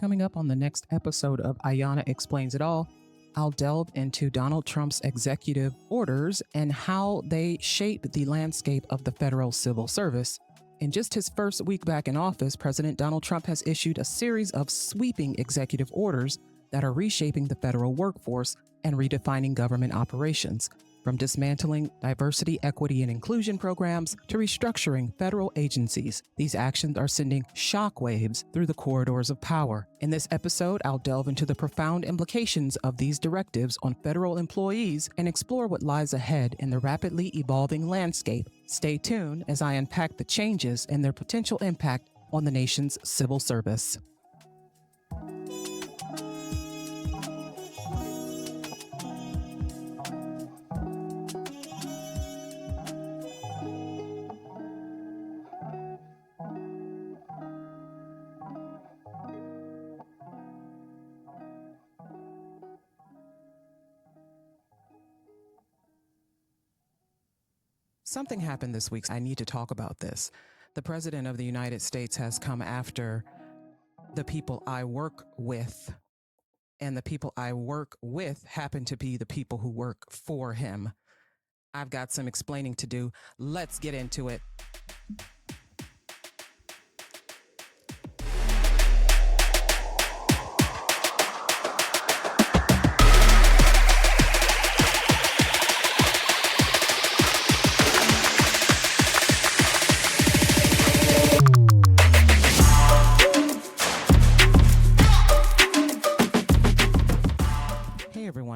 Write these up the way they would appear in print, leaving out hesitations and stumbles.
Coming up on the next episode of Ayana Explains It All, I'll delve into Donald Trump's executive orders and how they shape the landscape of the federal civil service. In just his first week back in office, President Donald Trump has issued a series of sweeping executive orders that are reshaping the federal workforce and redefining government operations. From dismantling diversity, equity, and inclusion programs to restructuring federal agencies, these actions are sending shockwaves through the corridors of power. In this episode, I'll delve into the profound implications of these directives on federal employees and explore what lies ahead in the rapidly evolving landscape. Stay tuned as I unpack the changes and their potential impact on the nation's civil service. Something happened this week. I need to talk about this. The President of the United States has come after the people I work with, and the people I work with happen to be the people who work for him. I've got some explaining to do. Let's get into it.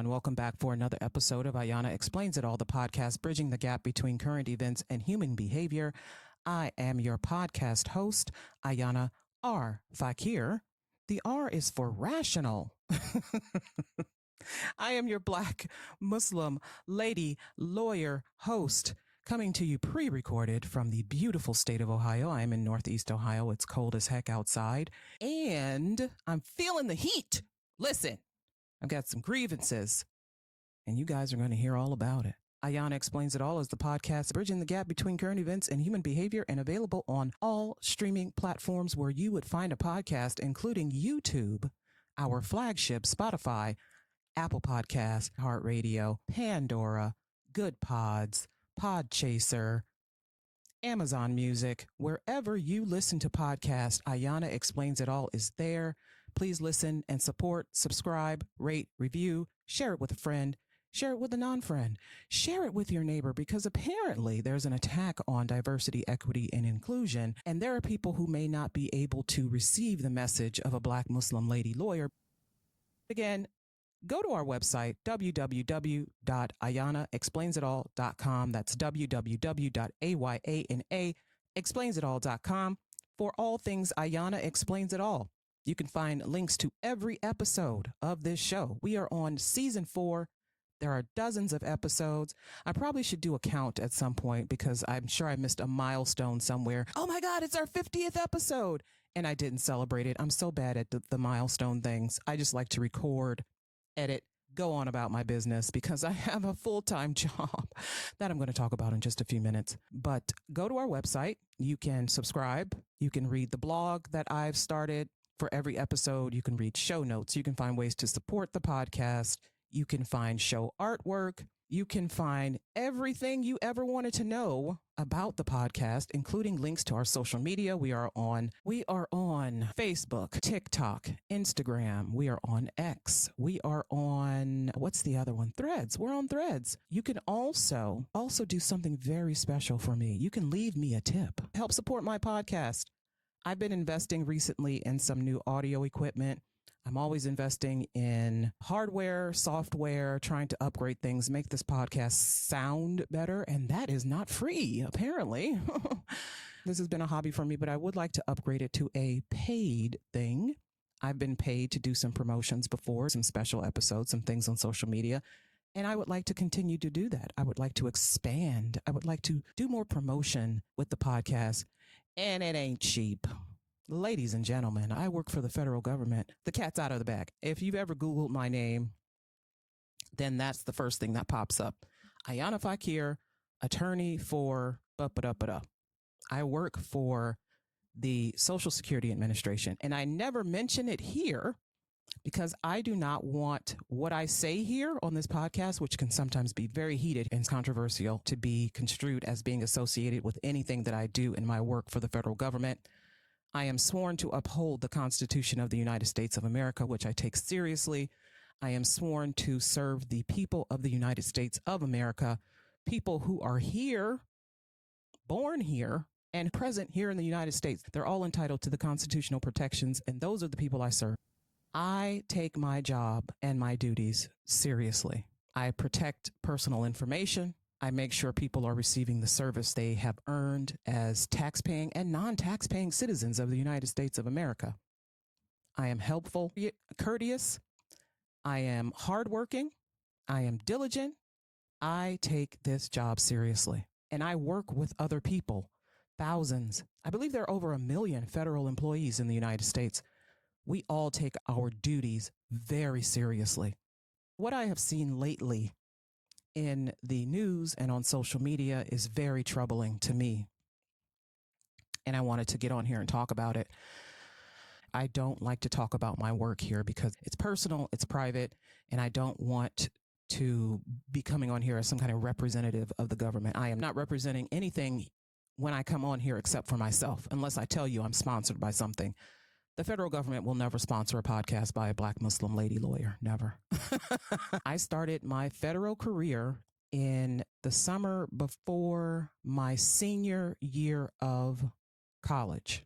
Welcome back for another episode of Ayana Explains It All, the podcast bridging the gap between current events and human behavior. I am your podcast host, Ayana R. Fakir. The R is for rational. I am your Black Muslim lady lawyer host, coming to you pre-recorded from the beautiful state of Ohio. I am in Northeast Ohio. It's cold as heck outside, and I'm feeling the heat. Listen, I've got some grievances, and you guys are going to hear all about it. Ayana Explains It All is the podcast bridging the gap between current events and human behavior, and available on all streaming platforms where you would find a podcast, including YouTube, our flagship, Spotify, Apple Podcasts, iHeartRadio, Pandora, Good Pods, Podchaser, Amazon Music. Wherever you listen to podcasts, Ayana Explains It All is there. Please listen and support, subscribe, rate, review, share it with a friend, share it with a non-friend, share it with your neighbor, because apparently there's an attack on diversity, equity, and inclusion, and there are people who may not be able to receive the message of a Black Muslim lady lawyer. Again, go to our website, www.ayanaexplainsitall.com. That's www.ayanaexplainsitall.com for all things Ayana Explains It All. You can find links to every episode of this show. We are on season 4. There are dozens of episodes. I probably should do a count at some point because I'm sure I missed a milestone somewhere. Oh my God, it's our 50th episode. And I didn't celebrate it. I'm so bad at the milestone things. I just like to record, edit, go on about my business because I have a full-time job that I'm going to talk about in just a few minutes. But go to our website. You can subscribe. You can read the blog that I've started. For every episode, you can read show notes. You can find ways to support the podcast. You can find show artwork. You can find everything you ever wanted to know about the podcast, including links to our social media. We are on Facebook, TikTok, Instagram. We are on X. We are on, what's the other one? Threads. We're on Threads. You can also do something very special for me. You can leave me a tip. Help support my podcast. I've been investing recently in some new audio equipment. I'm always investing in hardware, software, trying to upgrade things, make this podcast sound better. And that is not free, apparently. This has been a hobby for me, but I would like to upgrade it to a paid thing. I've been paid to do some promotions before, some special episodes, some things on social media. And I would like to continue to do that. I would like to expand. I would like to do more promotion with the podcast. And it ain't cheap. Ladies and gentlemen, I work for the federal government. The cat's out of the bag. If you've ever Googled my name, then that's the first thing that pops up. Ayana Fakir, attorney for I work for the Social Security Administration. And I never mention it here because I do not want what I say here on this podcast, which can sometimes be very heated and controversial, to be construed as being associated with anything that I do in my work for the federal government. I am sworn to uphold the Constitution of the United States of America, which I take seriously. I am sworn to serve the people of the United States of America, people who are here, born here, and present here in the United States. They're all entitled to the constitutional protections, and those are the people I serve. I take my job and my duties seriously. I protect personal information. I make sure people are receiving the service they have earned as taxpaying and non-taxpaying citizens of the United States of America. I am helpful, courteous. I am hardworking. I am diligent. I take this job seriously, and I work with other people, thousands. I believe there are over 1 million federal employees in the United States. We all take our duties very seriously. What I have seen lately in the news and on social media is very troubling to me. And I wanted to get on here and talk about it. I don't like to talk about my work here because it's personal, it's private, and I don't want to be coming on here as some kind of representative of the government. I am not representing anything when I come on here except for myself, unless I tell you I'm sponsored by something. The federal government will never sponsor a podcast by a Black Muslim lady lawyer. Never. I started my federal career in the summer before my senior year of college.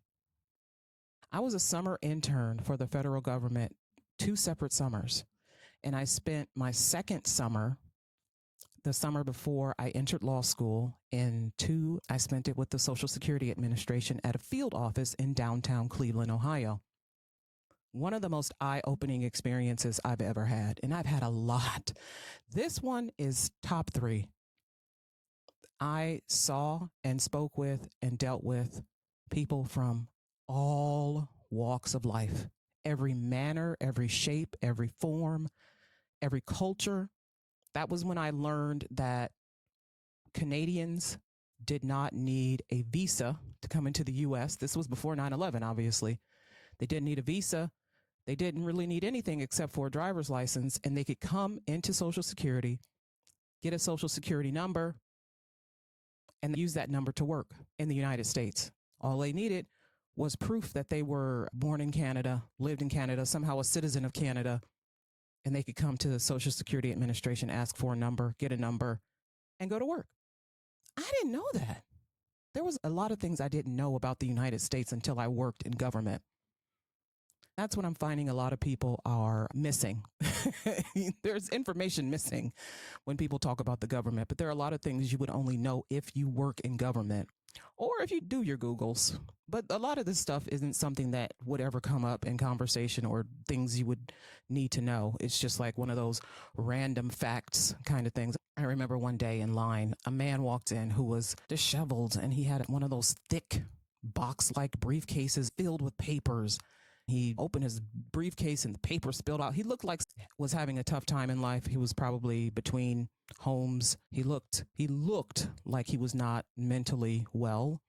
I was a summer intern for the federal government 2 separate summers. And I spent my second summer, the summer before I entered law school, I spent it with the Social Security Administration at a field office in downtown Cleveland, Ohio. One of the most eye-opening experiences I've ever had, and I've had a lot. This one is top 3. I saw and spoke with and dealt with people from all walks of life, every manner, every shape, every form, every culture. That was when I learned that Canadians did not need a visa to come into the U.S. This was before 9/11, obviously. They didn't need a visa. They didn't really need anything except for a driver's license, and they could come into Social Security, get a Social Security number, and use that number to work in the United States. All they needed was proof that they were born in Canada, lived in Canada, somehow a citizen of Canada, and they could come to the Social Security Administration, ask for a number, get a number, and go to work. I didn't know that. There was a lot of things I didn't know about the United States until I worked in government. That's what I'm finding a lot of people are missing. There's information missing when people talk about the government, but there are a lot of things you would only know if you work in government or if you do your Googles. But a lot of this stuff isn't something that would ever come up in conversation or things you would need to know. It's just like one of those random facts kind of things. I remember one day in line, a man walked in who was disheveled, and he had one of those thick box-like briefcases filled with papers. He opened his briefcase and the paper spilled out. He looked like he was having a tough time in life. He was probably between homes. He looked like he was not mentally well.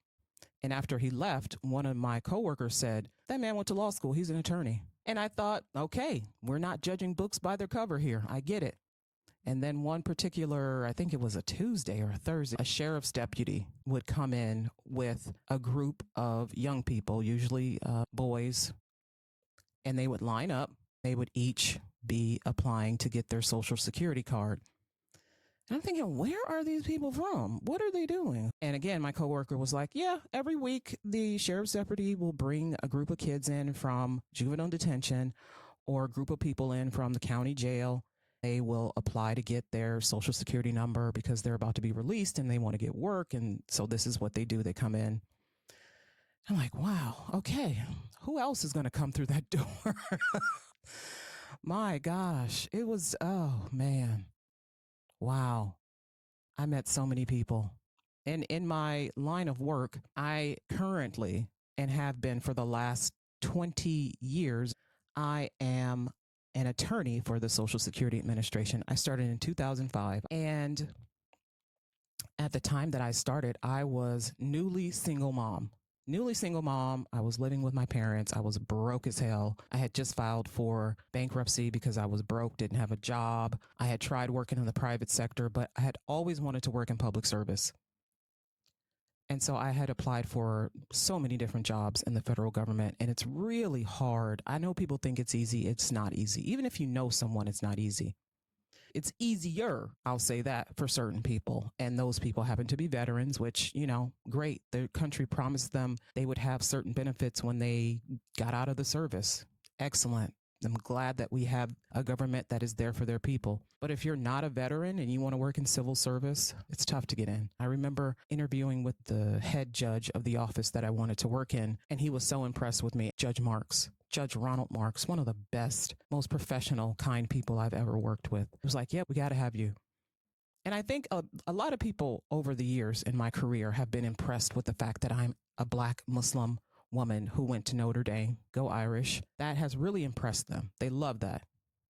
And after he left, one of my coworkers said, "That man went to law school. He's an attorney." And I thought, okay, we're not judging books by their cover here. I get it. And then one particular, I think it was a Tuesday or a Thursday, a sheriff's deputy would come in with a group of young people, usually boys, and they would line up. They would each be applying to get their Social Security card. And I'm thinking, where are these people from? What are they doing? And again, my coworker was like, yeah, every week the sheriff's deputy will bring a group of kids in from juvenile detention or a group of people in from the county jail. They will apply to get their Social Security number because they're about to be released and they want to get work. And so this is what they do. They come in. I'm like, wow, okay. Who else is going to come through that door? My gosh, it was, oh man. Wow. I met so many people. And in my line of work, I currently, and have been for the last 20 years, I am an attorney for the Social Security Administration. I started in 2005. And at the time that I started, I was newly single mom. Newly single mom. I was living with my parents. I was broke as hell. I had just filed for bankruptcy because I was broke, didn't have a job. I had tried working in the private sector, but I had always wanted to work in public service. And so I had applied for so many different jobs in the federal government, and it's really hard. I know people think it's easy. It's not easy. Even if you know someone, it's not easy. It's easier, I'll say that, for certain people. And those people happen to be veterans, which, great. The country promised them they would have certain benefits when they got out of the service. Excellent. I'm glad that we have a government that is there for their people. But if you're not a veteran and you want to work in civil service, it's tough to get in. I remember interviewing with the head judge of the office that I wanted to work in, and he was so impressed with me. Judge Ronald Marks, one of the best, most professional, kind people I've ever worked with. It was like, yeah, we got to have you. And I think a lot of people over the years in my career have been impressed with the fact that I'm a Black Muslim woman who went to Notre Dame. Go Irish. That has really impressed them. They love that.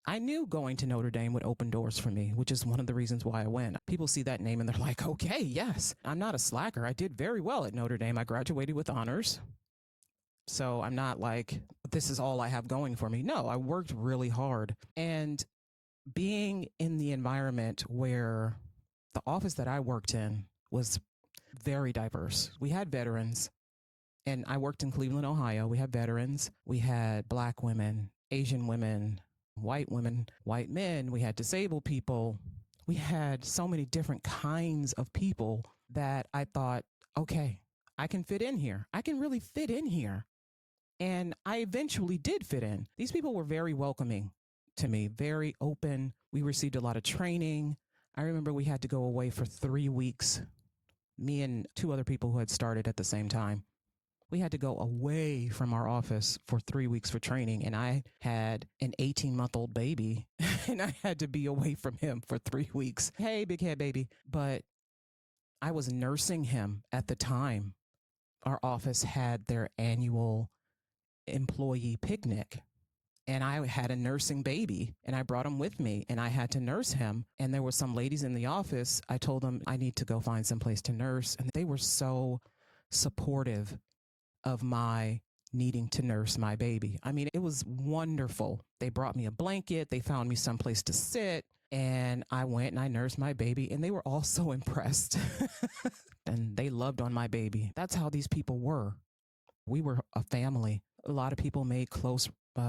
I knew going to Notre Dame would open doors for me, which is one of the reasons why I went. People see that name and they're like, okay, yes, I'm not a slacker. I did very well at Notre Dame. I graduated with honors. So I'm not like, this is all I have going for me. No, I worked really hard. And being in the environment where the office that I worked in was very diverse. We had veterans, and I worked in Cleveland, Ohio. We had veterans. We had Black women, Asian women, white men. We had disabled people. We had so many different kinds of people that I thought, okay, I can fit in here. I can really fit in here. And I eventually did fit in. These people were very welcoming to me, very open. We received a lot of training. I remember we had to go away for 3 weeks, me and 2 other people who had started at the same time. We had to go away from our office for 3 weeks for training. And I had an 18-month-old baby and I had to be away from him for 3 weeks. Hey, big head baby. But I was nursing him at the time. Our office had their annual employee picnic, and I had a nursing baby, and I brought him with me, and I had to nurse him. And there were some ladies in the office. I told them I need to go find some place to nurse, and they were so supportive of my needing to nurse my baby. I mean, it was wonderful. They brought me a blanket. They found me someplace to sit, and I went and I nursed my baby, and they were all so impressed. And they loved on my baby. That's how these people were. We were a family. A lot of people made close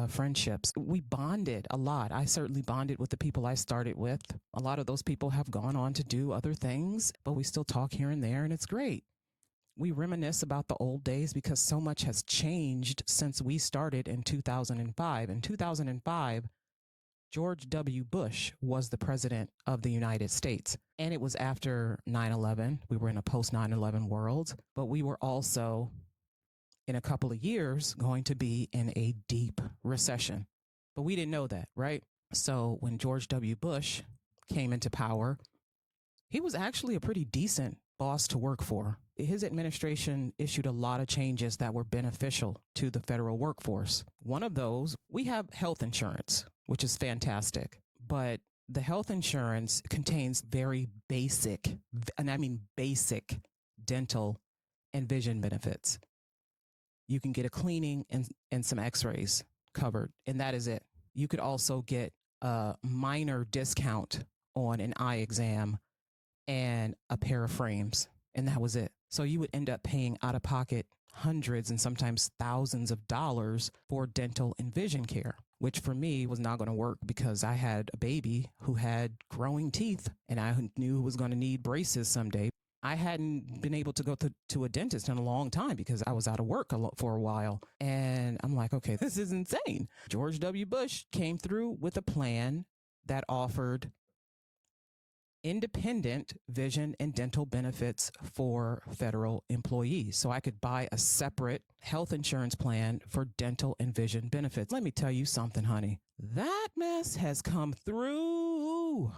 friendships. We bonded a lot. I certainly bonded with the people I started with. A lot of those people have gone on to do other things, but we still talk here and there, and it's great. We reminisce about the old days because so much has changed since we started in 2005. In 2005, George W. Bush was the president of the United States, and it was after 9/11. We were in a post 9/11 world, but we were also in a couple of years going to be in a deep recession. But we didn't know that, right? So when George W. Bush came into power, he was actually a pretty decent boss to work for. His administration issued a lot of changes that were beneficial to the federal workforce. One of those, we have health insurance, which is fantastic, but the health insurance contains very basic, and I mean basic, dental and vision benefits. You can get a cleaning and some x-rays covered, and that is it. You could also get a minor discount on an eye exam and a pair of frames, and that was it. So you would end up paying out of pocket hundreds and sometimes thousands of dollars for dental and vision care, which for me was not going to work because I had a baby who had growing teeth and I knew was going to need braces someday. I hadn't been able to go to a dentist in a long time because I was out of work for a while. And I'm like, okay, this is insane. George W. Bush came through with a plan that offered independent vision and dental benefits for federal employees. So I could buy a separate health insurance plan for dental and vision benefits. Let me tell you something, honey. That mess has come through.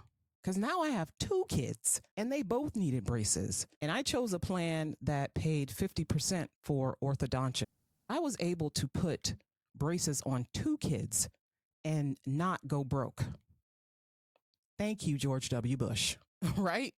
Because now I have 2 kids and they both needed braces. And I chose a plan that paid 50% for orthodontia. I was able to put braces on 2 kids and not go broke. Thank you, George W. Bush, right?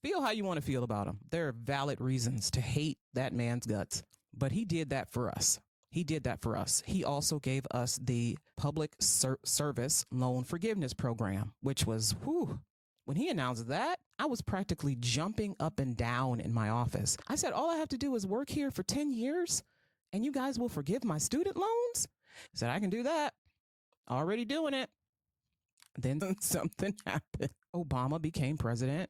Feel how you want to feel about him. There are valid reasons to hate that man's guts, but he did that for us. He did that for us. He also gave us the public service loan forgiveness program, which was, whew, when he announced that, I was practically jumping up and down in my office. I said, all I have to do is work here for 10 years and you guys will forgive my student loans? He said, I can do that. Already doing it. Then something happened. Obama became president.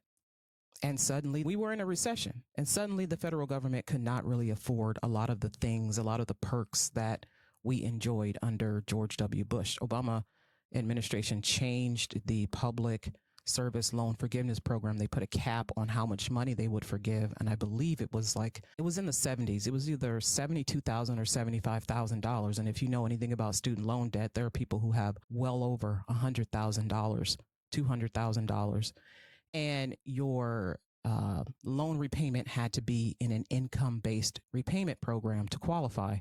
And suddenly we were in a recession. And suddenly the federal government could not really afford a lot of the things, a lot of the perks that we enjoyed under George W. Bush. Obama administration changed the public service loan forgiveness program. They put a cap on how much money they would forgive. And I believe it was in the 70s. It was either $72,000 or $75,000. And if you know anything about student loan debt, there are people who have well over $100,000, $200,000. And your loan repayment had to be in an income-based repayment program to qualify.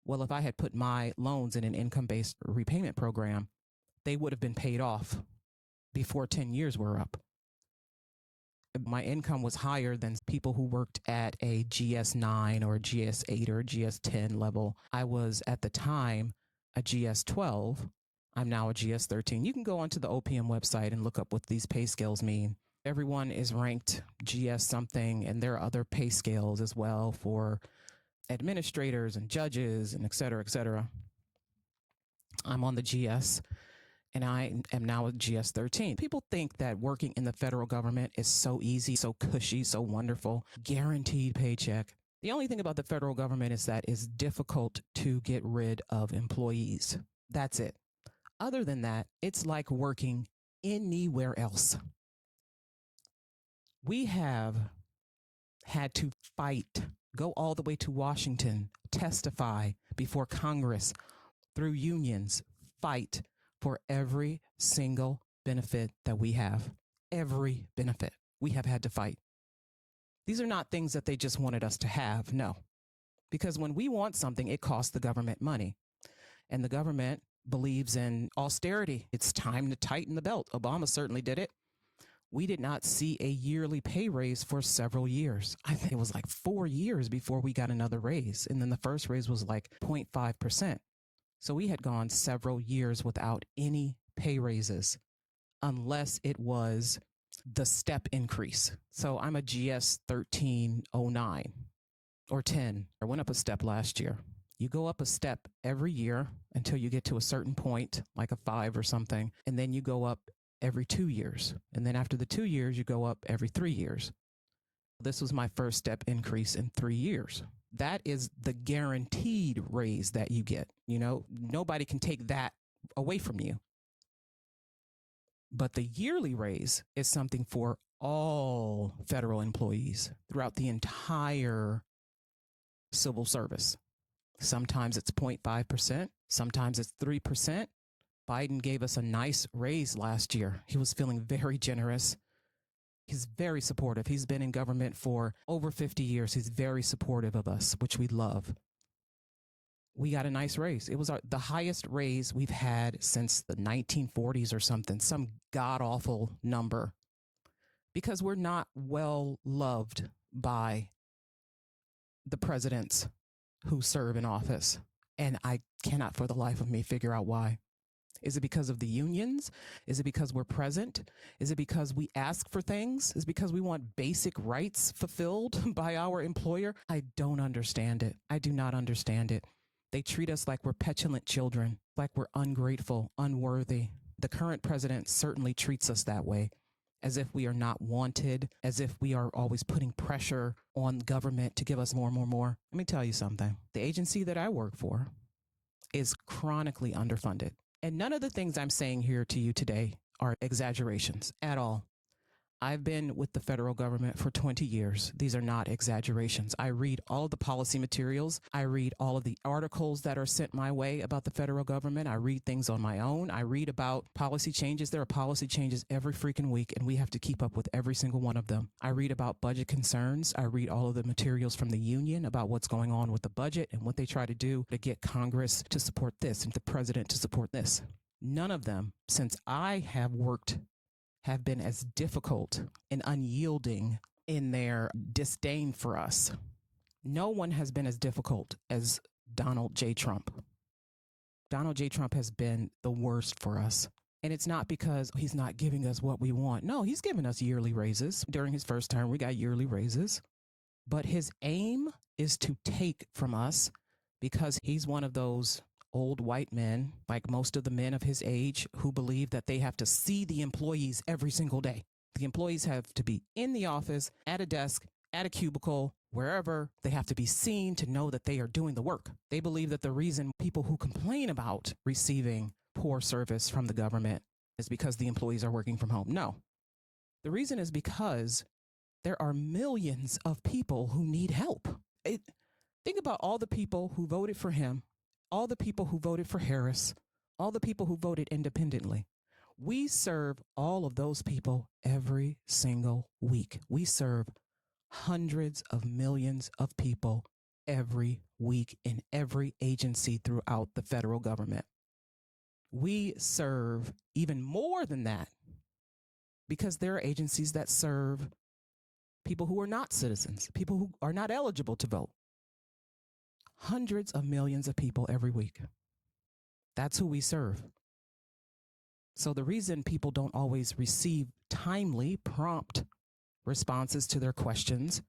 Well, if I had put my loans in an income-based repayment program, they would have been paid off before 10 years were up. My income was higher than people who worked at a GS9 or a GS8 or a GS10 level. I was at the time a GS12. I'm now a GS13. You can go onto the OPM website and look up what these pay scales mean. Everyone is ranked GS something, and there are other pay scales as well for administrators and judges and et cetera, et cetera. I'm on the GS, and I am now a GS13. People think that working in the federal government is so easy, so cushy, so wonderful, guaranteed paycheck. The only thing about the federal government is that it's difficult to get rid of employees. That's it. Other than that, it's like working anywhere else. We have had to fight, go all the way to Washington, testify before Congress, through unions, fight for every single benefit that we have. Every benefit we have had to fight. These are not things that they just wanted us to have. No, because when we want something, it costs the government money, and the government believes in austerity. It's time to tighten the belt. Obama certainly did it. We did not see a yearly pay raise for several years. I think it was like 4 years before we got another raise. And then the first raise was like 0.5%. So we had gone several years without any pay raises unless it was the step increase. So I'm a GS 1309 or 10. I went up a step last year. You go up a step every year until you get to a certain point, like a 5 or something, and then you go up every 2 years. And then after the 2 years, you go up every 3 years. This was my first step increase in 3 years. That is the guaranteed raise that you get. You know, nobody can take that away from you. But the yearly raise is something for all federal employees throughout the entire civil service. Sometimes it's 0.5%. Sometimes it's 3%. Biden gave us a nice raise last year. He was feeling very generous. He's very supportive. He's been in government for over 50 years. He's very supportive of us, which we love. We got a nice raise. It was the highest raise we've had since the 1940s or something, some god-awful number, because we're not well loved by the presidents who serve in office. And I cannot for the life of me figure out why. Is it because of the unions? Is it because we're present? Is it because we ask for things? Is it because we want basic rights fulfilled by our employer? I don't understand it. I do not understand it. They treat us like we're petulant children, like we're ungrateful, unworthy. The current president certainly treats us that way, as if we are not wanted, as if we are always putting pressure on government to give us more and more and more. Let me tell you something. The agency that I work for is chronically underfunded. And none of the things I'm saying here to you today are exaggerations at all. I've been with the federal government for 20 years. These are not exaggerations. I read all of the policy materials. I read all of the articles that are sent my way about the federal government. I read things on my own. I read about policy changes. There are policy changes every freaking week, and we have to keep up with every single one of them. I read about budget concerns. I read all of the materials from the union about what's going on with the budget and what they try to do to get Congress to support this and the president to support this. None of them, since I have worked have been as difficult and unyielding in their disdain for us. No one has been as difficult as Donald J. Trump. Donald J. Trump has been the worst for us. And it's not because he's not giving us what we want. No, he's given us yearly raises. During his first term, we got yearly raises. But his aim is to take from us because he's one of those old white men, like most of the men of his age, who believe that they have to see the employees every single day. The employees have to be in the office, at a desk, at a cubicle, wherever. They have to be seen to know that they are doing the work. They believe that the reason people who complain about receiving poor service from the government is because the employees are working from home. No. The reason is because there are millions of people who need help. Think about all the people who voted for him, all the people who voted for Harris, all the people who voted independently. We serve all of those people every single week. We serve hundreds of millions of people every week in every agency throughout the federal government. We serve even more than that because there are agencies that serve people who are not citizens, people who are not eligible to vote. Hundreds of millions of people every week. That's who we serve. So the reason people don't always receive timely, prompt responses to their questions,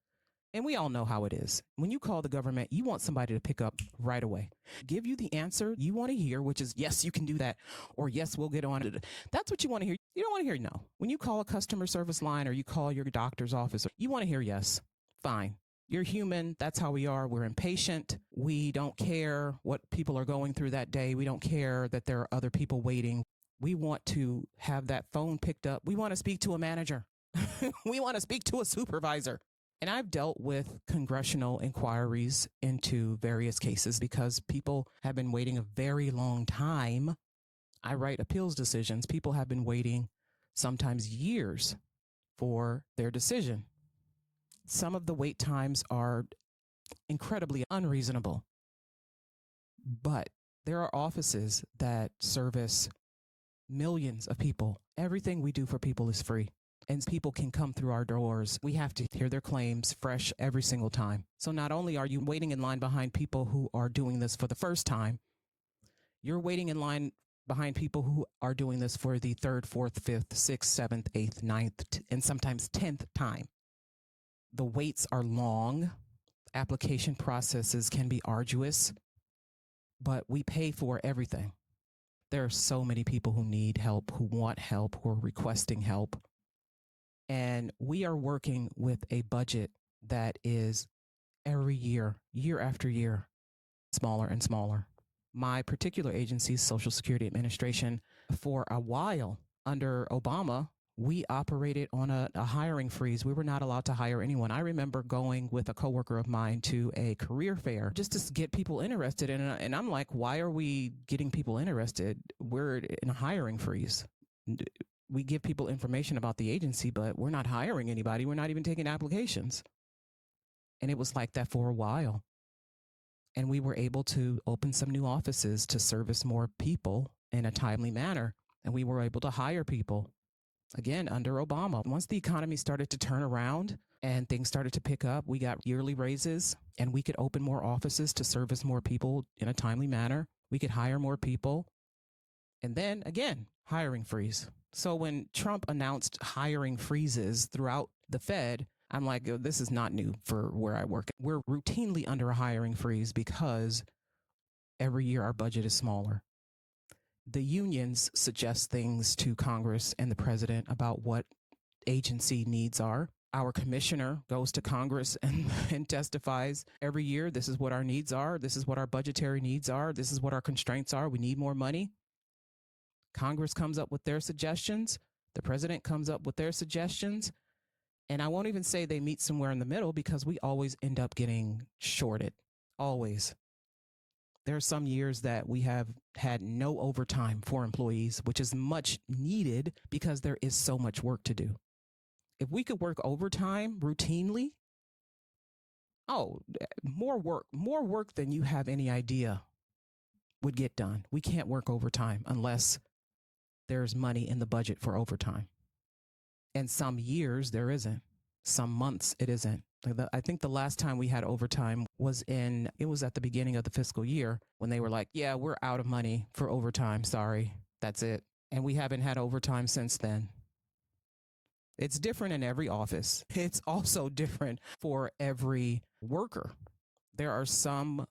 and we all know how it is. When you call the government, you want somebody to pick up right away, give you the answer you want to hear, which is, yes, you can do that, or yes, we'll get on it. That's what you want to hear. You don't want to hear no. When you call a customer service line or you call your doctor's office, you want to hear yes. Fine. You're human. That's how we are. We're impatient. We don't care what people are going through that day. We don't care that there are other people waiting. We want to have that phone picked up. We want to speak to a manager. We want to speak to a supervisor. And I've dealt with congressional inquiries into various cases because people have been waiting a very long time. I write appeals decisions. People have been waiting sometimes years for their decision. Some of the wait times are incredibly unreasonable, but there are offices that service millions of people. Everything we do for people is free, and people can come through our doors. We have to hear their claims fresh every single time. So not only are you waiting in line behind people who are doing this for the first time, you're waiting in line behind people who are doing this for the third, fourth, fifth, sixth, seventh, eighth, ninth, and sometimes 10th time. The waits are long. Application processes can be arduous, but we pay for everything. There are so many people who need help, who want help, who are requesting help. And we are working with a budget that is every year, year after year, smaller and smaller. My particular agency, Social Security Administration, for a while under Obama, we operated on a hiring freeze. We were not allowed to hire anyone. I remember going with a coworker of mine to a career fair just to get people interested. And I'm like, why are we getting people interested? We're in a hiring freeze. We give people information about the agency, but we're not hiring anybody. We're not even taking applications. And it was like that for a while. And we were able to open some new offices to service more people in a timely manner. And we were able to hire people. Again, under Obama, once the economy started to turn around and things started to pick up, we got yearly raises and we could open more offices to service more people in a timely manner. We could hire more people. And then again, hiring freeze. So when Trump announced hiring freezes throughout the Fed, I'm like, oh, this is not new for where I work. We're routinely under a hiring freeze because every year our budget is smaller. The unions suggest things to Congress and the president about what agency needs are. Our commissioner goes to Congress and testifies every year. This is what our needs are. This is what our budgetary needs are. This is what our constraints are. We need more money. Congress comes up with their suggestions. The president comes up with their suggestions. And I won't even say they meet somewhere in the middle because we always end up getting shorted. Always. There are some years that we have had no overtime for employees, which is much needed because there is so much work to do. If we could work overtime routinely, more work than you have any idea would get done. We can't work overtime unless there's money in the budget for overtime. And some years there isn't. Some months it isn't. I think the last time we had overtime it was at the beginning of the fiscal year when they were like, yeah, we're out of money for overtime. Sorry. That's it. And we haven't had overtime since then. It's different in every office. It's also different for every worker. There are some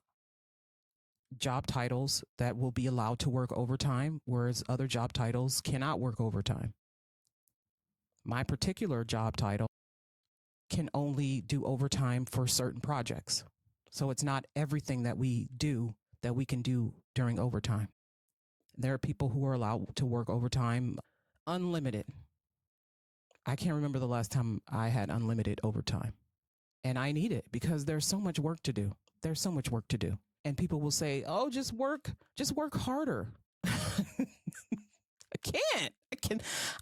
job titles that will be allowed to work overtime, whereas other job titles cannot work overtime. My particular job title can only do overtime for certain projects. So it's not everything that we do that we can do during overtime. There are people who are allowed to work overtime unlimited. I can't remember the last time I had unlimited overtime. And I need it because there's so much work to do. There's so much work to do. And people will say, oh, just work harder.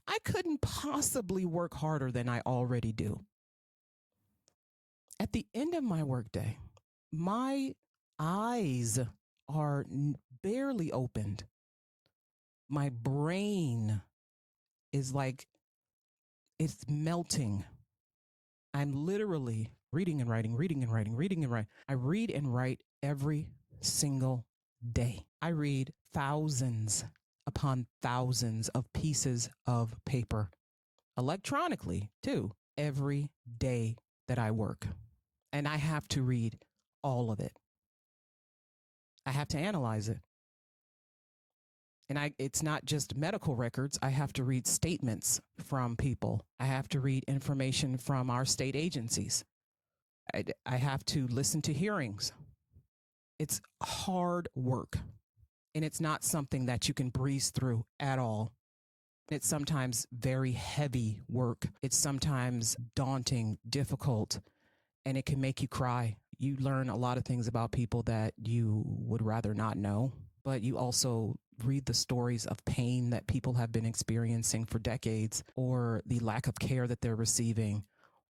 I couldn't possibly work harder than I already do. At the end of my workday, my eyes are barely opened. My brain is like, it's melting. I'm literally reading and writing. I read and write every single day. I read thousands upon thousands of pieces of paper, electronically too, every day that I work. And I have to read all of it. I have to analyze it. And it's not just medical records. I have to read statements from people. I have to read information from our state agencies. I have to listen to hearings. It's hard work. And it's not something that you can breeze through at all. It's sometimes very heavy work. It's sometimes daunting, difficult, and it can make you cry. You learn a lot of things about people that you would rather not know, but you also read the stories of pain that people have been experiencing for decades, or the lack of care that they're receiving,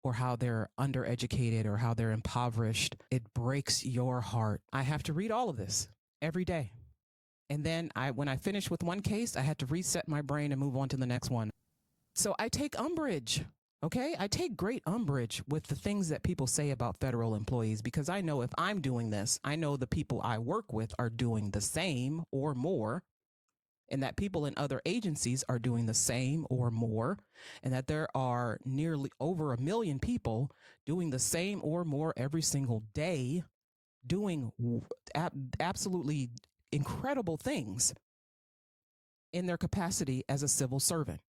or how they're undereducated, or how they're impoverished. It breaks your heart. I have to read all of this every day. And then when I finish with one case, I had to reset my brain and move on to the next one. So I take umbrage. Okay, I take great umbrage with the things that people say about federal employees, because I know if I'm doing this, I know the people I work with are doing the same or more, and that people in other agencies are doing the same or more, and that there are nearly over 1 million people doing the same or more every single day, doing absolutely incredible things in their capacity as a civil servant.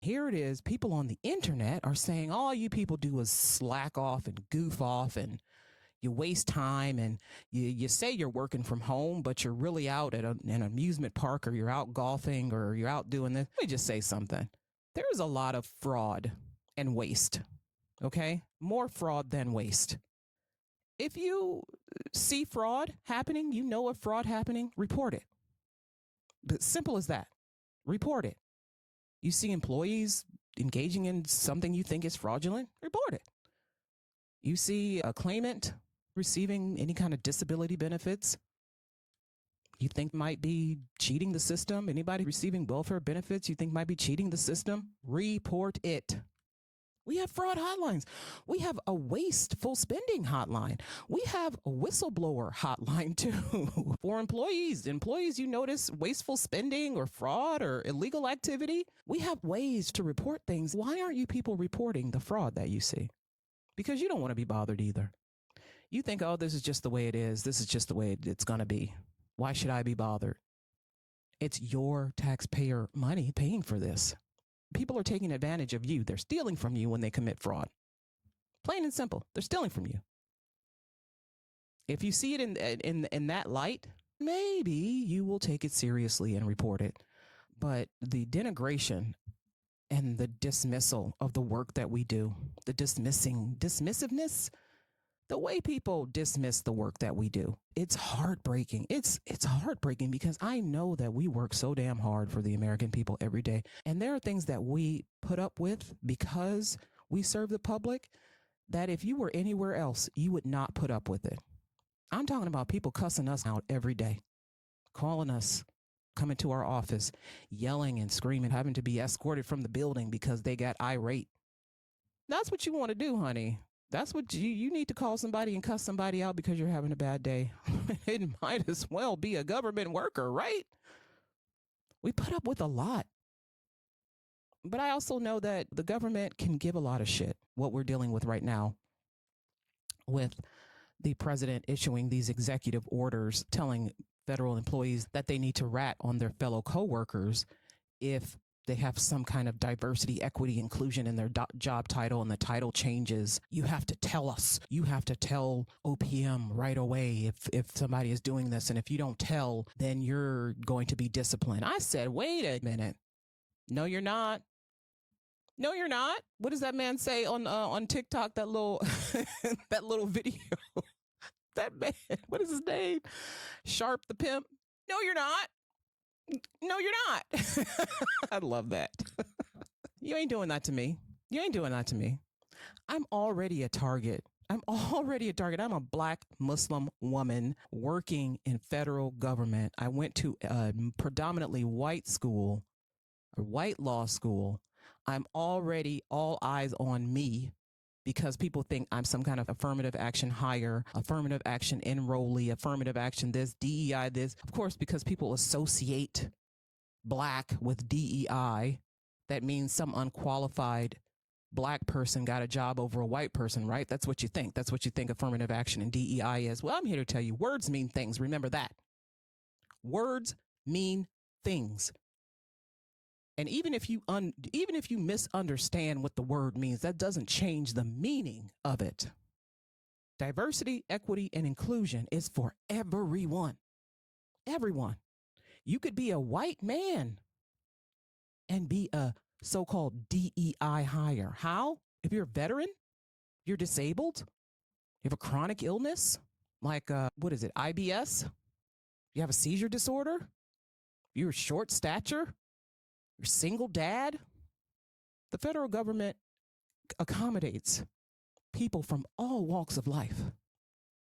Here it is, people on the internet are saying all you people do is slack off and goof off, and you waste time, and you say you're working from home, but you're really out at an amusement park, or you're out golfing, or you're out doing this. Let me just say something. There's a lot of fraud and waste, okay? More fraud than waste. If you see fraud happening, you know of fraud happening, report it. But simple as that. Report it. You see employees engaging in something you think is fraudulent, report it. You see a claimant receiving any kind of disability benefits you think might be cheating the system, anybody receiving welfare benefits you think might be cheating the system, report it. We have fraud hotlines. We have a wasteful spending hotline. We have a whistleblower hotline too for employees. Employees, you notice wasteful spending or fraud or illegal activity. We have ways to report things. Why aren't you people reporting the fraud that you see? Because you don't want to be bothered either. You think, oh, this is just the way it is. This is just the way it's going to be. Why should I be bothered? It's your taxpayer money paying for this. People are taking advantage of you. They're stealing from you when they commit fraud. Plain and simple. They're stealing from you. If you see it in that light, maybe you will take it seriously and report it. But the denigration and the dismissal of the work that we do, the dismissiveness, the way people dismiss the work that we do, it's heartbreaking. It's heartbreaking because I know that we work so damn hard for the American people every day. And there are things that we put up with because we serve the public that if you were anywhere else, you would not put up with it. I'm talking about people cussing us out every day, calling us come into our office yelling and screaming, having to be escorted from the building because they got irate. That's what you want to do, honey. That's what you need to call somebody and cuss somebody out because you're having a bad day. It might as well be a government worker, right? We put up with a lot. But I also know that the government can give a lot of shit. What we're dealing with right now with the president issuing these executive orders telling federal employees that they need to rat on their fellow coworkers if they have some kind of diversity, equity, inclusion in their job title and the title changes. You have to tell us. You have to tell OPM right away if somebody is doing this. And if you don't tell, then you're going to be disciplined. I said, wait a minute. No, you're not. No, you're not. What does that man say on TikTok? That little that little video. That man. What is his name? Sharp the pimp. No, you're not. No, you're not. I love that. You ain't doing that to me. You ain't doing that to me. I'm already a target. I'm a Black Muslim woman working in federal government. I went to a predominantly white school, a white law school. I'm already all eyes on me because people think I'm some kind of affirmative action hire, affirmative action enrollee, affirmative action this, DEI this. Of course, because people associate Black with DEI, that means some unqualified Black person got a job over a white person, right? That's what you think. That's what you think affirmative action and DEI is. Well, I'm here to tell you words mean things. Remember that. Words mean things. And even if you misunderstand what the word means, that doesn't change the meaning of it. Diversity, equity, and inclusion is for everyone. Everyone. You could be a white man and be a so-called DEI hire. How? If you're a veteran, you're disabled, you have a chronic illness, like what is it, IBS? You have a seizure disorder? You're short stature? You're single dad? The federal government accommodates people from all walks of life.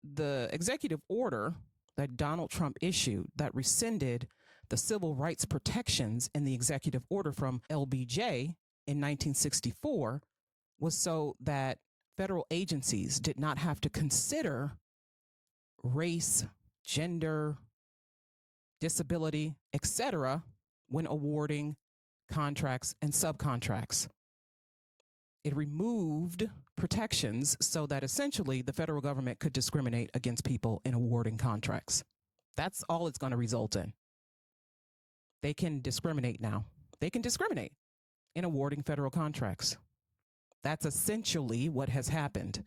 The executive order that Donald Trump issued that rescinded the civil rights protections in the executive order from LBJ in 1964 was so that federal agencies did not have to consider race, gender, disability, etc. when awarding contracts and subcontracts. It removed protections so that essentially the federal government could discriminate against people in awarding contracts. That's all it's going to result in. They can discriminate now. They can discriminate in awarding federal contracts. That's essentially what has happened.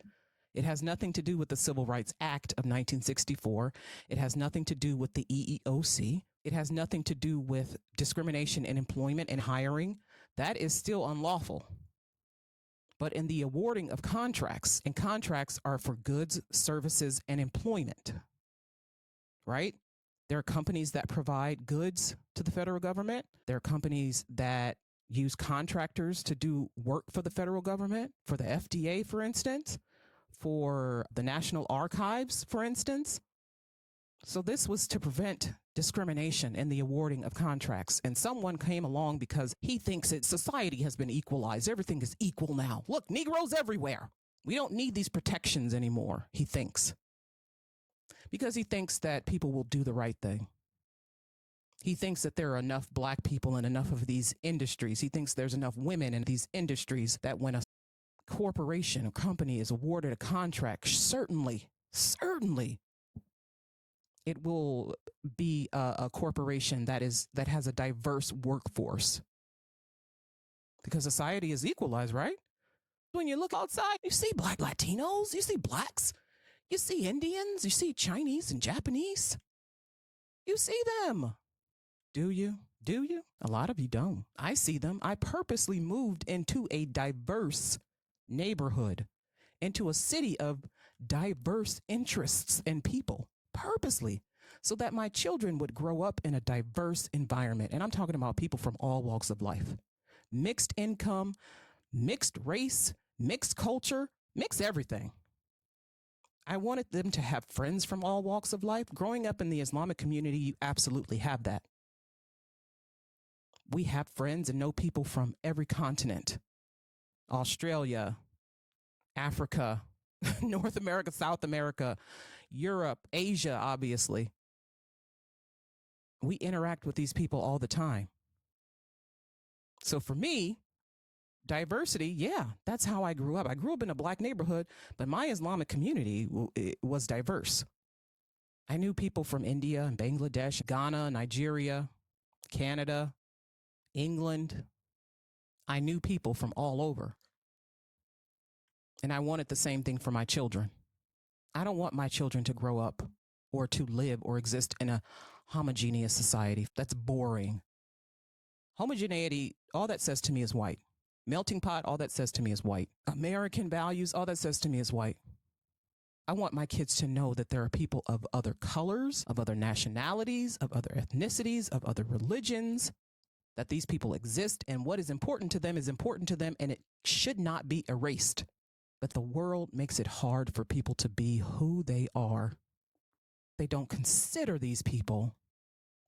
It has nothing to do with the Civil Rights Act of 1964. It has nothing to do with the EEOC. It has nothing to do with discrimination in employment and hiring. That is still unlawful. But in the awarding of contracts, and contracts are for goods, services, and employment, right? There are companies that provide goods to the federal government. There are companies that use contractors to do work for the federal government, for the FDA, for instance, for the National Archives, for instance. So this was to prevent discrimination in the awarding of contracts. And someone came along because he thinks that society has been equalized. Everything is equal now. Look, Negroes everywhere. We don't need these protections anymore, he thinks. Because he thinks that people will do the right thing. He thinks that there are enough Black people in enough of these industries. He thinks there's enough women in these industries that when a corporation or company is awarded a contract, certainly, it will be a corporation that has a diverse workforce. Because society is equalized, right? When you look outside, you see Black Latinos, you see Blacks, you see Indians, you see Chinese and Japanese. You see them. Do you? Do you? A lot of you don't. I see them. I purposely moved into a diverse neighborhood, into a city of diverse interests and people, purposely, so that my children would grow up in a diverse environment. And I'm talking about people from all walks of life. Mixed income, mixed race, mixed culture, mixed everything. I wanted them to have friends from all walks of life. Growing up in the Islamic community, you absolutely have that. We have friends and know people from every continent: Australia, Africa, North America, South America, Europe, Asia, obviously. We interact with these people all the time. So for me, diversity, yeah, that's how I grew up. I grew up in a black neighborhood, but my Islamic community was diverse. I knew people from India and Bangladesh, Ghana, Nigeria, Canada, England. I knew people from all over. And I wanted the same thing for my children. I don't want my children to grow up or to live or exist in a homogeneous society. That's boring. Homogeneity, all that says to me is white. Melting pot, all that says to me is white. American values, all that says to me is white. I want my kids to know that there are people of other colors, of other nationalities, of other ethnicities, of other religions, that these people exist, and what is important to them is important to them, and it should not be erased. But the world makes it hard for people to be who they are. They don't consider these people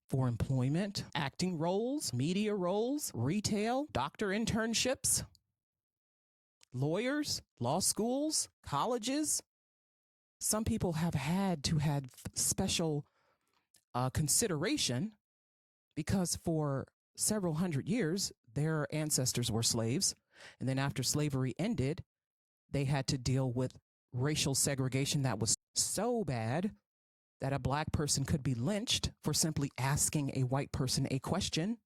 for employment, acting roles, media roles, retail, doctor internships, lawyers, law schools, colleges. Some people have had to have special consideration because for several hundred years, their ancestors were slaves. And then after slavery ended, they had to deal with racial segregation that was so bad that a black person could be lynched for simply asking a white person a question.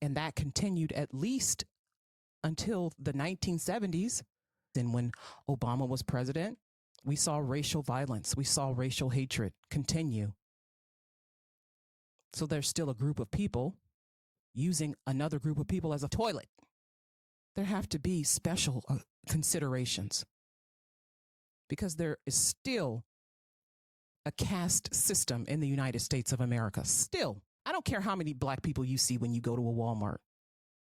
And that continued at least until the 1970s. Then when Obama was president, we saw racial violence. We saw racial hatred continue. So there's still a group of people using another group of people as a toilet. There have to be special considerations because there is still a caste system in the United States of America. Still, I don't care how many black people you see when you go to a Walmart.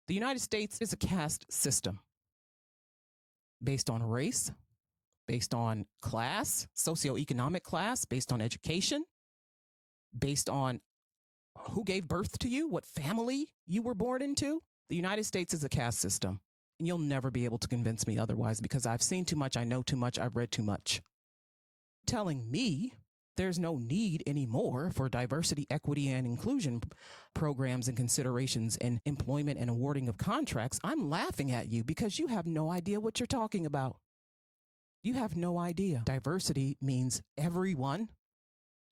The United States is a caste system based on race, based on class, socioeconomic class, based on education, based on who gave birth to you, what family you were born into. The United States is a caste system, and you'll never be able to convince me otherwise because I've seen too much, I know too much, I've read too much. Telling me there's no need anymore for diversity, equity, and inclusion programs and considerations in employment and awarding of contracts, I'm laughing at you because you have no idea what you're talking about. You have no idea. Diversity means everyone.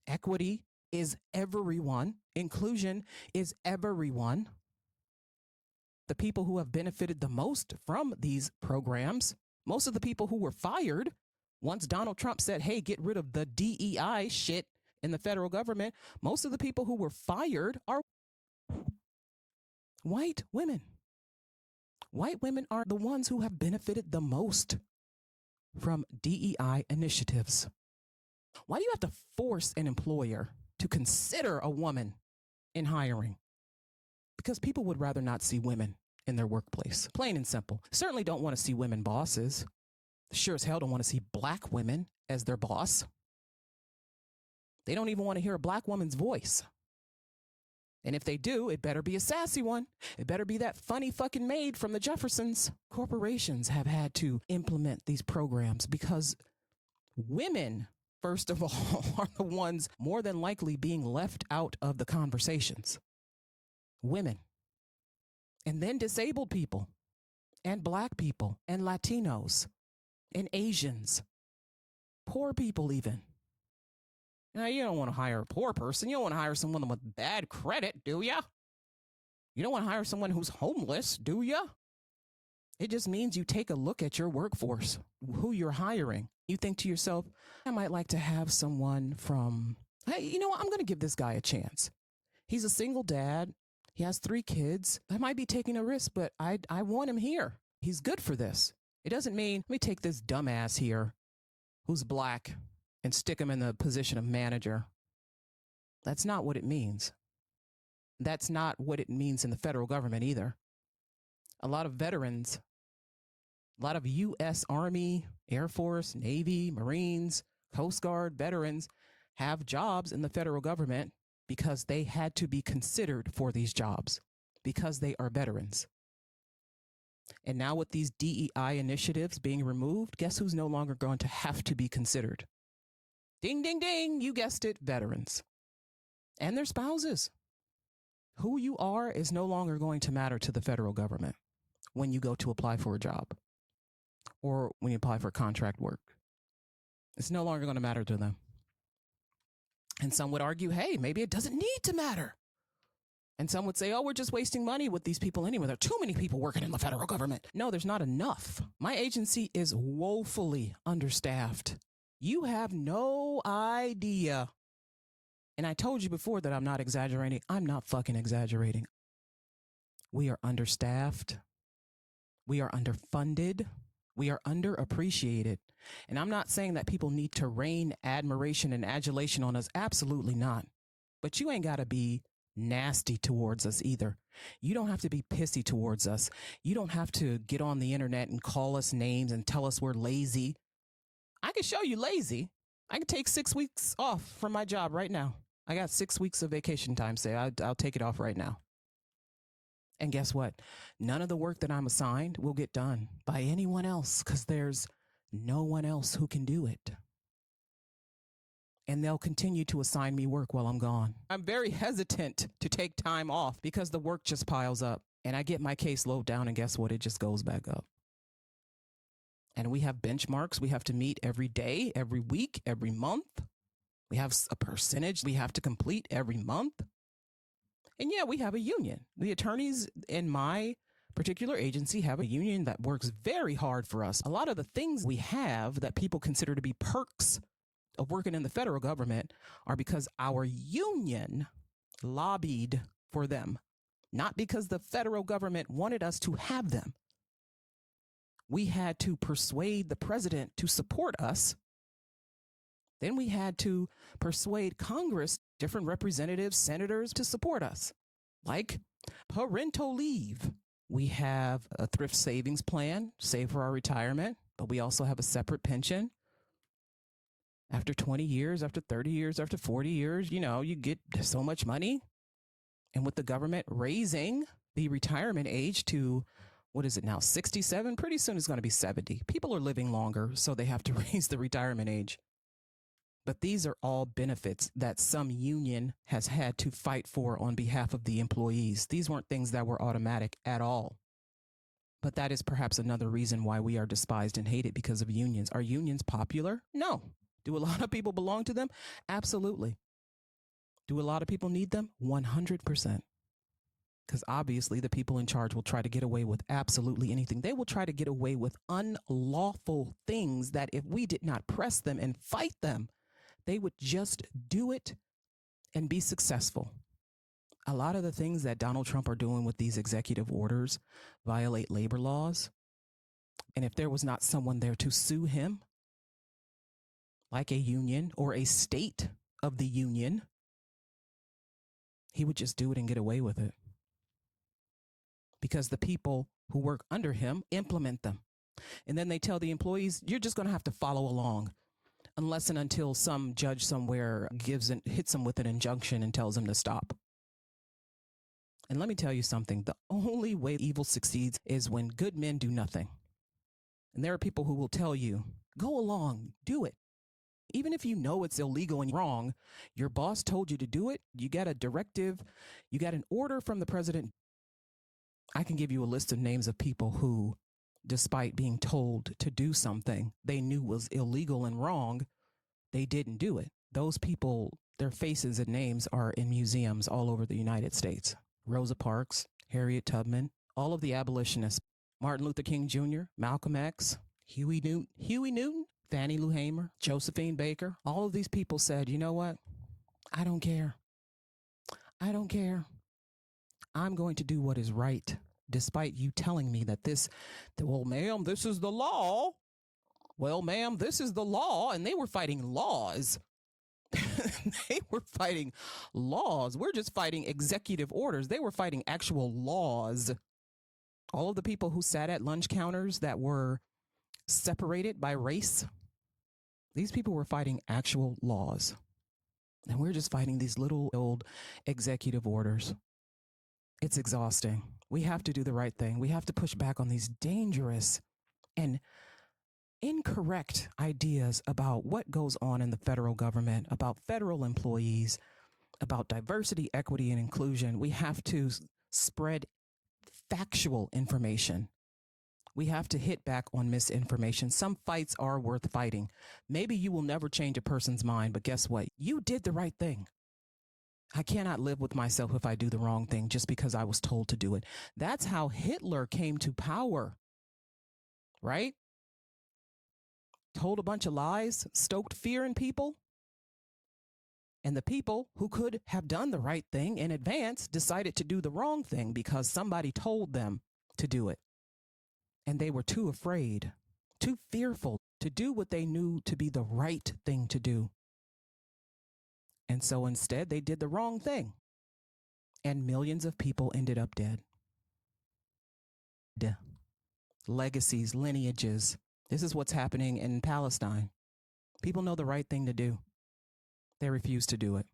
Equity is everyone. Inclusion is everyone. The people who have benefited the most from these programs, most of the people who were fired once Donald Trump said, hey, get rid of the DEI shit in the federal government, most of the people who were fired are white women. White women are the ones who have benefited the most from DEI initiatives. Why do you have to force an employer to consider a woman in hiring? Because people would rather not see women in their workplace. Plain and simple. Certainly don't want to see women bosses. Sure as hell don't want to see black women as their boss. They don't even want to hear a black woman's voice. And if they do, it better be a sassy one. It better be that funny fucking maid from the Jeffersons. Corporations have had to implement these programs because women, first of all, are the ones more than likely being left out of the conversations. Women. And then disabled people, and black people, and Latinos, and Asians, poor people even. Now, you don't want to hire a poor person. You don't want to hire someone with bad credit, do ya? You don't want to hire someone who's homeless, do ya? It just means you take a look at your workforce, who you're hiring. You think to yourself, I might like to have someone from, hey, you know what? I'm going to give this guy a chance. He's a single dad. He has 3 kids. I might be taking a risk, but I want him here. He's good for this. It doesn't mean, let me take this dumbass here who's black and stick him in the position of manager. That's not what it means. That's not what it means in the federal government either. A lot of veterans, a lot of U.S. Army, Air Force, Navy, Marines, Coast Guard veterans have jobs in the federal government because they had to be considered for these jobs because they are veterans. And now with these DEI initiatives being removed, guess who's no longer going to have to be considered? Ding, ding, ding. You guessed it, veterans and their spouses. Who you are is no longer going to matter to the federal government when you go to apply for a job or when you apply for contract work. It's no longer going to matter to them. And some would argue, hey, maybe it doesn't need to matter. And some would say, oh, we're just wasting money with these people anyway. There are too many people working in the federal government. No, there's not enough. My agency is woefully understaffed. You have no idea. And I told you before that I'm not exaggerating. I'm not fucking exaggerating. We are understaffed. We are underfunded. We are underappreciated. And I'm not saying that people need to rain admiration and adulation on us. Absolutely not. But you ain't got to be nasty towards us either. You don't have to be pissy towards us. You don't have to get on the internet and call us names and tell us we're lazy. I can show you lazy. I can take 6 weeks off from my job right now. I got 6 weeks of vacation time. Say I'll take it off right now. And guess what? None of the work that I'm assigned will get done by anyone else because there's no one else who can do it. And they'll continue to assign me work while I'm gone. I'm very hesitant to take time off because the work just piles up and I get my caseload down and guess what? It just goes back up. And we have benchmarks we have to meet every day, every week, every month. We have a percentage we have to complete every month. And yeah, we have a union. The attorneys in my particular agency have a union that works very hard for us. A lot of the things we have that people consider to be perks of working in the federal government are because our union lobbied for them, not because the federal government wanted us to have them. We had to persuade the president to support us. Then we had to persuade Congress, different representatives, senators to support us, like parental leave. We have a thrift savings plan, save for our retirement, but we also have a separate pension. After 20 years, after 30 years, after 40 years, you get so much money. And with the government raising the retirement age to, what is it now, 67? Pretty soon it's going to be 70. People are living longer, so they have to raise the retirement age. But these are all benefits that some union has had to fight for on behalf of the employees. These weren't things that were automatic at all. But that is perhaps another reason why we are despised and hated because of unions. Are unions popular? No. Do a lot of people belong to them? Absolutely. Do a lot of people need them? 100%. Because obviously the people in charge will try to get away with absolutely anything. They will try to get away with unlawful things that if we did not press them and fight them, they would just do it and be successful. A lot of the things that Donald Trump are doing with these executive orders violate labor laws. And if there was not someone there to sue him, like a union or a state of the union, he would just do it and get away with it. Because the people who work under him implement them. And then they tell the employees, you're just going to have to follow along unless and until some judge somewhere hits them with an injunction and tells them to stop. And let me tell you something. The only way evil succeeds is when good men do nothing. And there are people who will tell you, go along, do it. Even if you know it's illegal and wrong, your boss told you to do it. You got a directive. You got an order from the president. I can give you a list of names of people who, despite being told to do something they knew was illegal and wrong, they didn't do it. Those people, their faces and names are in museums all over the United States. Rosa Parks, Harriet Tubman, all of the abolitionists, Martin Luther King Jr., Malcolm X, Huey Newton, Fannie Lou Hamer, Josephine Baker. All of these people said, you know what? I don't care. I don't care. I'm going to do what is right, despite you telling me that well, ma'am, this is the law. Well, ma'am, this is the law. And they were fighting laws. They were fighting laws. We're just fighting executive orders. They were fighting actual laws. All of the people who sat at lunch counters that were separated by race, these people were fighting actual laws. And we're just fighting these little old executive orders. It's exhausting. We have to do the right thing. We have to push back on these dangerous and incorrect ideas about what goes on in the federal government, about federal employees, about diversity, equity, and inclusion. We have to spread factual information. We have to hit back on misinformation. Some fights are worth fighting. Maybe you will never change a person's mind, but guess what? You did the right thing. I cannot live with myself if I do the wrong thing just because I was told to do it. That's how Hitler came to power, right? Told a bunch of lies, stoked fear in people. And the people who could have done the right thing in advance decided to do the wrong thing because somebody told them to do it. And they were too afraid, too fearful to do what they knew to be the right thing to do. And so instead, they did the wrong thing. And millions of people ended up dead. Legacies, lineages. This is what's happening in Palestine. People know the right thing to do. They refuse to do it.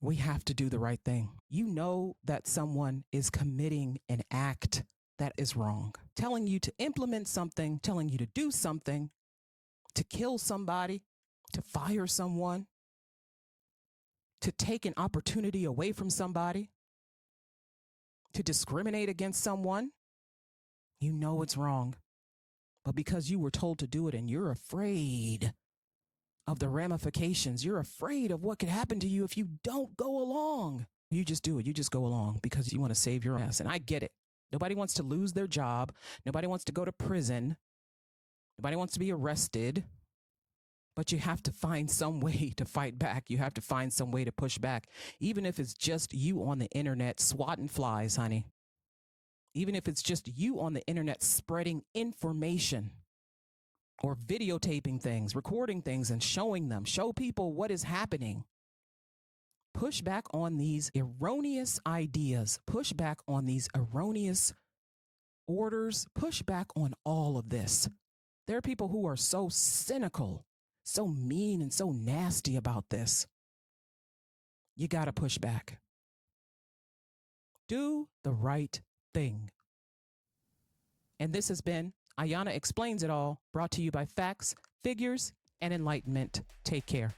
We have to do the right thing. You know that someone is committing an act that is wrong, telling you to implement something, telling you to do something, to kill somebody, to fire someone, to take an opportunity away from somebody, to discriminate against someone. You know it's wrong, but because you were told to do it and you're afraid of the ramifications, you're afraid of what could happen to you if you don't go along. You just do it. You just go along because you want to save your ass. And I get it. Nobody wants to lose their job. Nobody wants to go to prison. Nobody wants to be arrested. But you have to find some way to fight back. You have to find some way to push back, even if it's just you on the internet swatting flies, honey. Even if it's just you on the internet spreading information or videotaping things, recording things and showing them. Show people what is happening. Push back on these erroneous ideas. Push back on these erroneous orders. Push back on all of this. There are people who are so cynical, so mean, and so nasty about this. You got to push back. Do the right thing. And this has been Ayana Explains It All, brought to you by Facts, Figures, and Enlightenment. Take care.